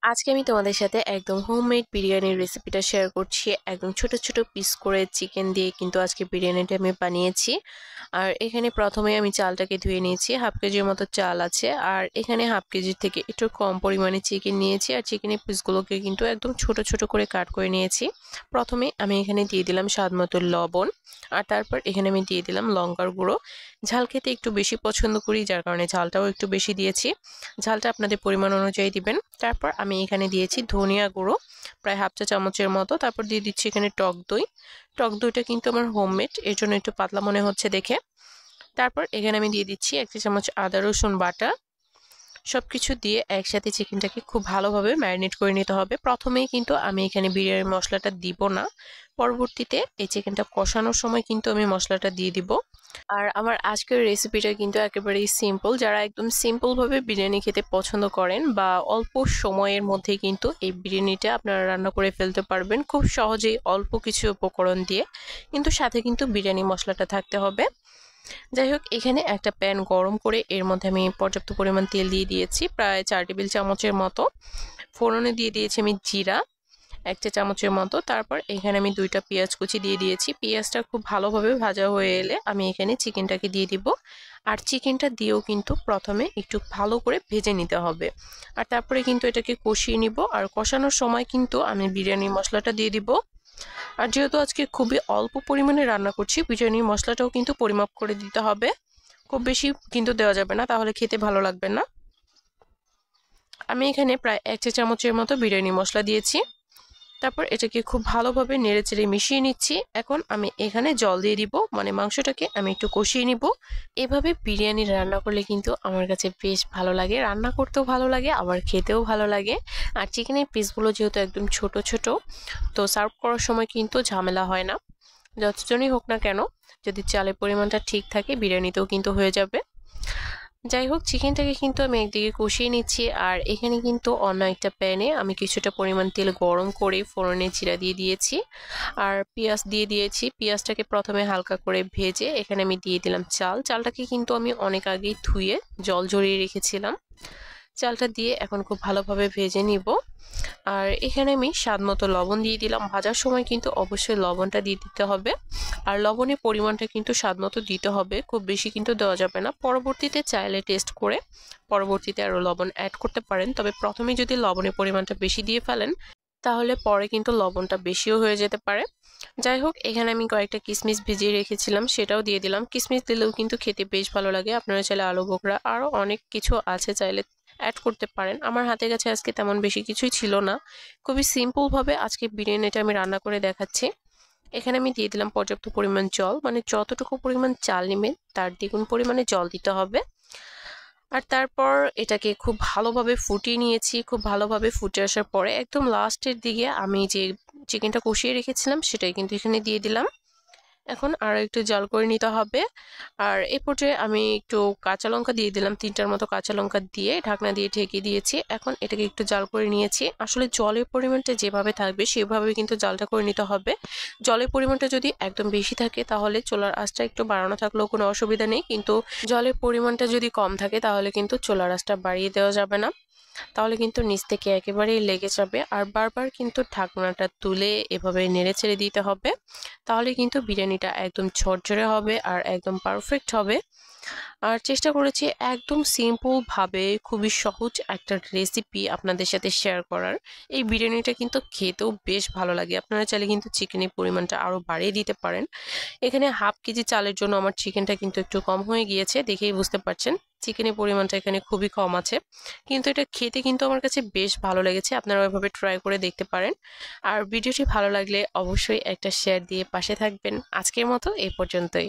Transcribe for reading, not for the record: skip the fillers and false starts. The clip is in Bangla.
আজকে আমি তোমাদের সাথে একদম হোমমেড বিরিয়ানির রেসিপিটা শেয়ার করছি। একদম ছোট ছোট পিস করে চিকেন দিয়ে কিন্তু আজকে বিরিয়ানিটা আমি বানিয়েছি। আর এখানে প্রথমে আমি চালটাকে ধুয়ে নিয়েছি, হাফ কেজির মতো চাল আছে। আর এখানে হাফ কেজির থেকে একটু কম পরিমাণে চিকেন নিয়েছি, আর চিকেনের পিসগুলোকে কিন্তু একদম ছোট ছোট করে কাট করে নিয়েছি। প্রথমে আমি এখানে দিয়ে দিলাম স্বাদ মতো লবণ, আর তারপর এখানে আমি দিয়ে দিলাম লঙ্কার গুঁড়ো। ঝাল খেতে একটু বেশি পছন্দ করি, যার কারণে ঝালটাও একটু বেশি দিয়েছি। ঝালটা আপনাদের পরিমাণ অনুযায়ী দিবেন। তারপর আমি এখানে দিয়েছি ধনিয়া গুঁড়ো প্রায় হাফ চা চামচের মতো। তারপর দিয়ে দিচ্ছি এখানে টক দই। টক দইটা কিন্তু আমার হোমমেড, এর জন্য একটু পাতলা মনে হচ্ছে দেখে। তারপর এখানে আমি দিয়ে দিচ্ছি 1 চা চামচ আদা রসুন বাটা। সবকিছু দিয়ে একসাথে চিকেনটাকে খুব ভালোভাবে ম্যারিনেট করে নিতে হবে। প্রথমেই কিন্তু আমি এখানে বিরিয়ানির মশলাটা দিব না, পরবর্তীতে এই চিকেনটা কষানোর সময় কিন্তু আমি মশলাটা দিয়ে দিব। আর আমার আজকের রেসিপিটা কিন্তু একেবারেই সিম্পল। যারা একদম সিম্পলভাবে বিরিয়ানি খেতে পছন্দ করেন বা অল্প সময়ের মধ্যে কিন্তু এই বিরিয়ানিটা আপনারা রান্না করে ফেলতে পারবেন খুব সহজেই, অল্প কিছু উপকরণ দিয়ে। কিন্তু সাথে কিন্তু বিরিয়ানি মশলাটা থাকতে হবে। যাই হোক, এখানে একটা প্যান গরম করে এর মধ্যে আমি পর্যাপ্ত পরিমাণ তেল দিয়ে দিয়েছি, প্রায় 4 টেবিল চামচের মতো। ফোড়নে দিয়ে দিয়েছি আমি জিরা 1 চা চামচের মতো। তারপর এখানে আমি 2টা পেঁয়াজ কুচি দিয়ে দিয়েছি। পেঁয়াজটা খুব ভালোভাবে ভাজা হয়ে এলে আমি এখানে চিকেনটাকে দিয়ে দিব। আর চিকেনটা দিয়েও কিন্তু প্রথমে একটু ভালো করে ভেজে নিতে হবে। আর তারপরে কিন্তু এটাকে কষিয়ে নিব। আর কষানোর সময় কিন্তু আমি বিরিয়ানির মশলাটা দিয়ে দিব। আর যেহেতু আজকে খুবই অল্প পরিমাণে রান্না করছি, বিরিয়ানির মশলাটাও কিন্তু পরিমাপ করে দিতে হবে। খুব বেশি কিন্তু দেওয়া যাবে না, তাহলে খেতে ভালো লাগবে না। আমি এখানে প্রায় 1 চা চামচের মতো বিরিয়ানি মশলা দিয়েছি। তারপর এটাকে খুব ভালোভাবে নেড়েচেড়ে মিশিয়ে নিচ্ছি। এখন আমি এখানে জল দিয়ে দিব, মানে মাংসটাকে আমি একটু কষিয়ে নিব। এভাবে বিরিয়ানি রান্না করলে কিন্তু আমার কাছে বেশ ভালো লাগে, রান্না করতেও ভালো লাগে, আবার খেতেও ভালো লাগে। আর চিকেনের পিসগুলো যেহেতু একদম ছোট ছোট, তো সার্ভ করার সময় কিন্তু ঝামেলা হয় না। যতজনই হোক না কেন, যদি চালের পরিমাণটা ঠিক থাকে বিরিয়ানিতেও কিন্তু হয়ে যাবে। যাই হোক, চিকেনটাকে কিন্তু আমি একদিকে কষিয়ে নিচ্ছি। আর এখানে কিন্তু অন্য একটা প্যানে আমি কিছুটা পরিমাণ তেল গরম করে ফোড়নে জিরা দিয়ে দিয়েছি, আর পেঁয়াজ দিয়ে দিয়েছি। পেঁয়াজটাকে প্রথমে হালকা করে ভেজে এখানে আমি দিয়ে দিলাম চালটাকে কিন্তু আমি অনেক আগেই ধুয়ে জল ঝরিয়ে রেখেছিলাম। চালটা দিয়ে এখন খুব ভালোভাবে ভেজে নিব। আর এখানে আমি স্বাদ মতো লবণ দিয়ে দিলাম। ভাজার সময় কিন্তু অবশ্যই লবণটা দিয়ে দিতে হবে। আর লবণের পরিমাণটা কিন্তু স্বাদ মতো দিতে হবে, খুব বেশি কিন্তু দেওয়া যাবে না। পরবর্তীতে চাইলে টেস্ট করে পরবর্তীতে আরও লবণ অ্যাড করতে পারেন, তবে প্রথমে যদি লবণের পরিমাণটা বেশি দিয়ে ফেলেন তাহলে পরে কিন্তু লবণটা বেশিও হয়ে যেতে পারে। যাই হোক, এখানে আমি কয়েকটা কিশমিশ ভিজিয়ে রেখেছিলাম, সেটাও দিয়ে দিলাম। কিশমিশ দিলেও কিন্তু খেতে বেশ ভালো লাগে। আপনারা চাইলে আলু বোখরা আরও অনেক কিছু আছে চাইলে অ্যাড করতে পারেন। আমার হাতের কাছে আজকে তেমন বেশি কিছুই ছিল না, খুবই সিম্পলভাবে আজকে বিরিয়ানিটা আমি রান্না করে দেখাচ্ছি। এখানে আমি দিয়ে দিলাম পর্যাপ্ত পরিমাণ জল, মানে যতটুকু পরিমাণ চাল নেবেন তার দ্বিগুণ পরিমাণে জল দিতে হবে। আর তারপর এটাকে খুব ভালোভাবে ফুটিয়ে নিয়েছি। খুব ভালোভাবে ফুটে আসার পরে একদম লাস্টের দিকে আমি যে চিকেনটা কষিয়ে রেখেছিলাম সেটাই কিন্তু এখানে দিয়ে দিলাম। এখন আরও একটু জাল করে নিতে হবে। আর এই পর্যায়ে আমি একটু কাঁচা লঙ্কা দিয়ে দিলাম, 3টার মতো কাঁচা লঙ্কা দিয়ে ঢাকনা দিয়ে ঢেকে দিয়েছি। এখন এটাকে একটু জাল করে নিয়েছি। আসলে জলের পরিমাণটা যেভাবে থাকবে সেভাবে কিন্তু জালটা করে নিতে হবে। জলের পরিমাণটা যদি একদম বেশি থাকে তাহলে চুলার আঁচটা একটু বাড়ানো থাকলেও কোনো অসুবিধা নেই, কিন্তু জলের পরিমাণটা যদি কম থাকে তাহলে কিন্তু চুলার আঁচটা বাড়িয়ে দেওয়া যাবে না, তাহলে কিন্তু নিচ থেকে একেবারেই লেগে যাবে। আর বারবার কিন্তু ঢাকনাটা তুলে এভাবে নেড়ে ছেড়ে দিতে হবে, তাহলে কিন্তু বিরিয়ানিটা একদম ঝরঝরে হবে আর একদম পারফেক্ট হবে। আর চেষ্টা করেছি একদম সিম্পলভাবে খুবই সহজ একটা রেসিপি আপনাদের সাথে শেয়ার করার। এই বিরিয়ানিটা কিন্তু খেতেও বেশ ভালো লাগে। আপনারা চাইলে কিন্তু চিকেনের পরিমাণটা আরও বাড়িয়ে দিতে পারেন। এখানে হাফ কেজি চালের জন্য আমার চিকেনটা কিন্তু একটু কম হয়ে গিয়েছে, দেখেই বুঝতে পারছেন চিকেনের পরিমাণটা এখানে খুবই কম আছে। কিন্তু এটা খেতে কিন্তু আমার কাছে বেশ ভালো লেগেছে, আপনারা ওইভাবে ট্রাই করে দেখতে পারেন। আর ভিডিওটি ভালো লাগলে অবশ্যই একটা শেয়ার দিয়ে পাশে থাকবেন। আজকের মতো এই পর্যন্তই।